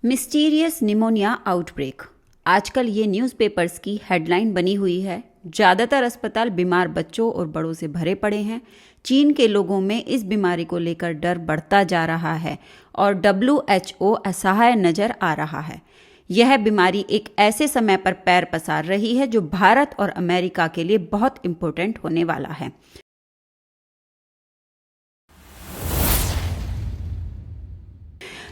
Mysterious pneumonia outbreak. आजकल ये newspapers की हेडलाइन बनी हुई है। ज़्यादातर अस्पताल बीमार बच्चों और बड़ों से भरे पड़े हैं। चीन के लोगों में इस बीमारी को लेकर डर बढ़ता जा रहा है और WHO असहाय नजर आ रहा है। यह बीमारी एक ऐसे समय पर पैर पसार रही है जो भारत और अमेरिका के लिए बहुत इम्पोर्टेंट होने वाला है।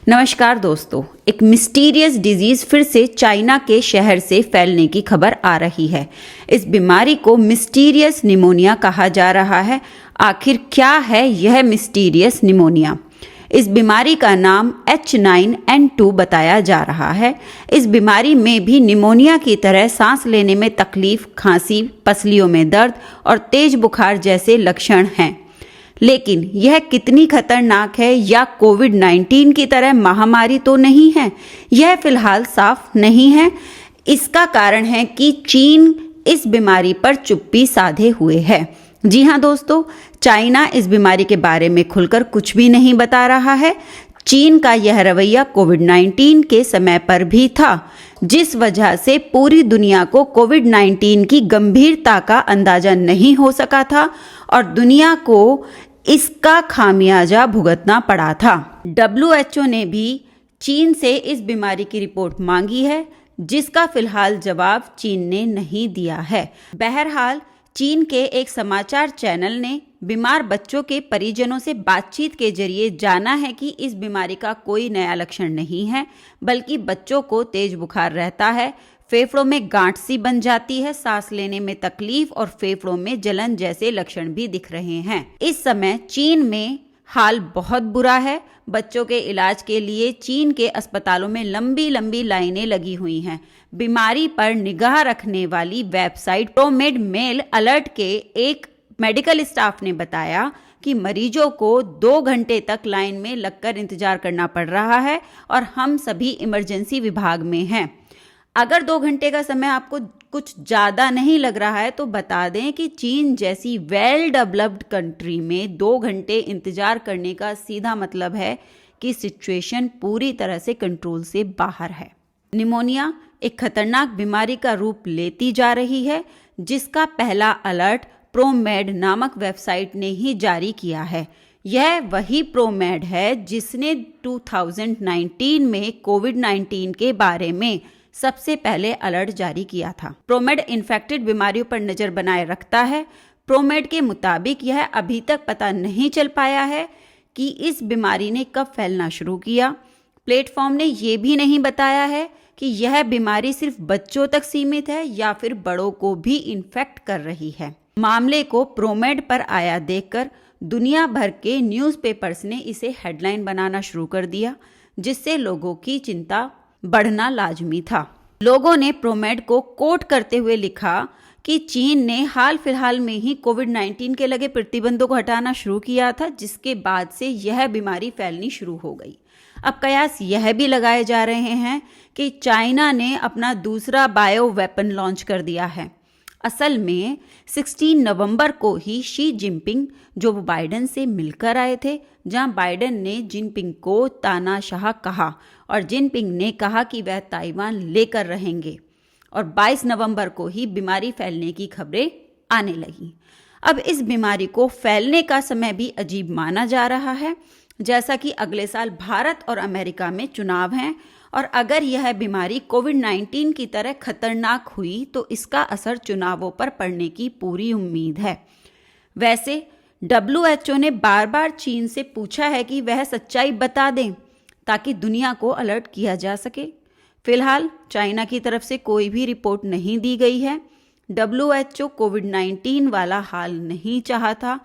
नमस्कार दोस्तों, एक मिस्टीरियस डिजीज फिर से चाइना के शहर से फैलने की खबर आ रही है। इस बीमारी को मिस्टीरियस निमोनिया कहा जा रहा है। आखिर क्या है यह मिस्टीरियस निमोनिया? इस बीमारी का नाम H9N2 बताया जा रहा है। इस बीमारी में भी निमोनिया की तरह सांस लेने में तकलीफ, खांसी, पसलियों में दर्द और तेज बुखार जैसे लक्षण हैं। लेकिन यह कितनी खतरनाक है या कोविड-19 की तरह महामारी तो नहीं है, यह फिलहाल साफ नहीं है। इसका कारण है कि चीन इस बीमारी पर चुप्पी साधे हुए है। जी हाँ दोस्तों, चाइना इस बीमारी के बारे में खुलकर कुछ भी नहीं बता रहा है। चीन का यह रवैया कोविड-19 के समय पर भी था, जिस वजह से पूरी दुनिया को कोविड-19 की गंभीरता का अंदाजा नहीं हो सका था और दुनिया को इसका खामियाजा भुगतना पड़ा था। WHO ने भी चीन से इस बीमारी की रिपोर्ट मांगी है, जिसका फिलहाल जवाब चीन ने नहीं दिया है। बहरहाल चीन के एक समाचार चैनल ने बीमार बच्चों के परिजनों से बातचीत के जरिए जाना है कि इस बीमारी का कोई नया लक्षण नहीं है, बल्कि बच्चों को तेज बुखार रहता है, फेफड़ों में गांठ सी बन जाती है, सांस लेने में तकलीफ और फेफड़ों में जलन जैसे लक्षण भी दिख रहे हैं। इस समय चीन में हाल बहुत बुरा है। बच्चों के इलाज के लिए चीन के अस्पतालों में लंबी लंबी लाइनें लगी हुई हैं। बीमारी पर निगाह रखने वाली वेबसाइट प्रोमेड मेल अलर्ट के एक मेडिकल स्टाफ ने बताया कि मरीजों को 2 घंटे तक लाइन में लगकर इंतजार करना पड़ रहा है और हम सभी इमरजेंसी विभाग में हैं। अगर 2 घंटे का समय आपको कुछ ज़्यादा नहीं लग रहा है तो बता दें कि चीन जैसी वेल डेवलप्ड कंट्री में 2 घंटे इंतजार करने का सीधा मतलब है कि सिचुएशन पूरी तरह से कंट्रोल से बाहर है। निमोनिया एक खतरनाक बीमारी का रूप लेती जा रही है, जिसका पहला अलर्ट प्रोमेड नामक वेबसाइट ने ही जारी किया है। यह वही प्रोमेड है जिसने 2019 में कोविड-19 के बारे में सबसे पहले अलर्ट जारी किया था। प्रोमेड इन्फेक्टेड बीमारियों पर नजर बनाए रखता है। प्रोमेड के मुताबिक यह अभी तक पता नहीं चल पाया है कि इस बीमारी ने कब फैलना शुरू किया। प्लेटफॉर्म ने यह भी नहीं बताया है कि यह बीमारी सिर्फ बच्चों तक सीमित है या फिर बड़ों को भी इन्फेक्ट कर रही है। मामले को प्रोमेड पर आया देखकर दुनिया भर के न्यूज़पेपर्स ने इसे हेडलाइन बनाना शुरू कर दिया, जिससे लोगों की चिंता बढ़ना लाजमी था। लोगों ने प्रोमेड को कोट करते हुए लिखा कि चीन ने हाल फिलहाल में ही कोविड-19 के लगे प्रतिबंधों को हटाना शुरू किया था, जिसके बाद से यह बीमारी फैलनी शुरू हो गई। अब कयास यह भी लगाए जा रहे हैं कि चाइना ने अपना दूसरा बायो वेपन लॉन्च कर दिया है। असल में 16 नवंबर को ही शी जिनपिंग जो बाइडेन से मिलकर आए थे, जहां बाइडेन ने जिनपिंग को तानाशाह कहा और जिनपिंग ने कहा कि वह ताइवान लेकर रहेंगे, और 22 नवंबर को ही बीमारी फैलने की खबरें आने लगी। अब इस बीमारी को फैलने का समय भी अजीब माना जा रहा है, जैसा कि अगले साल भारत और अमेरिका में चुनाव हैं और अगर यह बीमारी कोविड-19 की तरह खतरनाक हुई तो इसका असर चुनावों पर पड़ने की पूरी उम्मीद है। वैसे WHO ने बार बार चीन से पूछा है कि वह सच्चाई बता दें ताकि दुनिया को अलर्ट किया जा सके। फिलहाल चाइना की तरफ से कोई भी रिपोर्ट नहीं दी गई है। WHO कोविड-19 वाला हाल नहीं चाहता,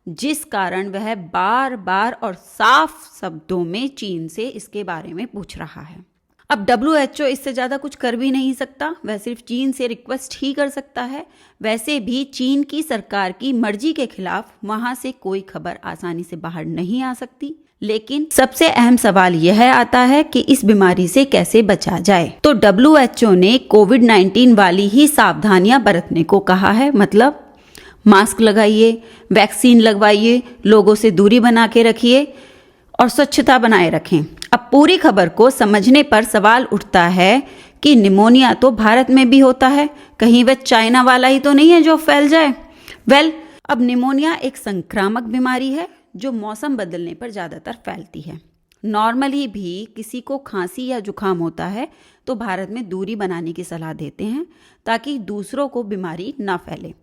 जिस कारण वह बार बार और साफ शब्दों में चीन से इसके बारे में पूछ रहा है। अब WHO इससे ज़्यादा कुछ कर भी नहीं सकता, वह सिर्फ चीन से रिक्वेस्ट ही कर सकता है। वैसे भी चीन की सरकार की मर्जी के खिलाफ वहां से कोई खबर आसानी से बाहर नहीं आ सकती। लेकिन सबसे अहम सवाल यह आता है कि इस बीमारी से कैसे बचा जाए। तो WHO ने कोविड-19 वाली ही सावधानियां बरतने को कहा है, मतलब मास्क लगाइए, वैक्सीन लगवाइए, लोगों से दूरी बना के रखिए और स्वच्छता बनाए रखें। अब पूरी खबर को समझने पर सवाल उठता है कि निमोनिया तो भारत में भी होता है, कहीं वह चाइना वाला ही तो नहीं है जो फैल जाए। अब निमोनिया एक संक्रामक बीमारी है जो मौसम बदलने पर ज़्यादातर फैलती है। नॉर्मली भी किसी को खांसी या जुकाम होता है तो भारत में दूरी बनाने की सलाह देते हैं ताकि दूसरों को बीमारी ना फैले।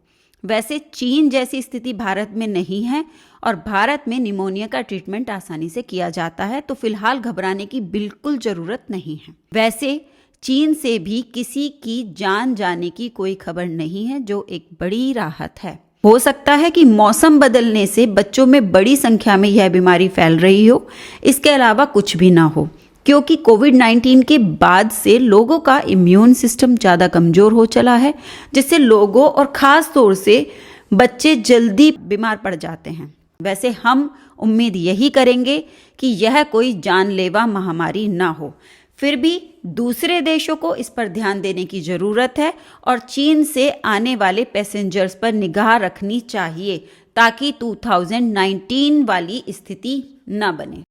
वैसे चीन जैसी स्थिति भारत में नहीं है और भारत में निमोनिया का ट्रीटमेंट आसानी से किया जाता है, तो फिलहाल घबराने की बिल्कुल ज़रूरत नहीं है। वैसे चीन से भी किसी की जान जाने की कोई खबर नहीं है, जो एक बड़ी राहत है। हो सकता है कि मौसम बदलने से बच्चों में बड़ी संख्या में यह बीमारी फैल रही हो, इसके अलावा कुछ भी ना हो, क्योंकि कोविड-19 के बाद से लोगों का इम्यून सिस्टम ज़्यादा कमज़ोर हो चला है, जिससे लोगों और ख़ास तौर से बच्चे जल्दी बीमार पड़ जाते हैं। वैसे हम उम्मीद यही करेंगे कि यह कोई जानलेवा महामारी ना हो। फिर भी दूसरे देशों को इस पर ध्यान देने की ज़रूरत है और चीन से आने वाले पैसेंजर्स पर निगाह रखनी चाहिए ताकि 2019 वाली स्थिति न बने।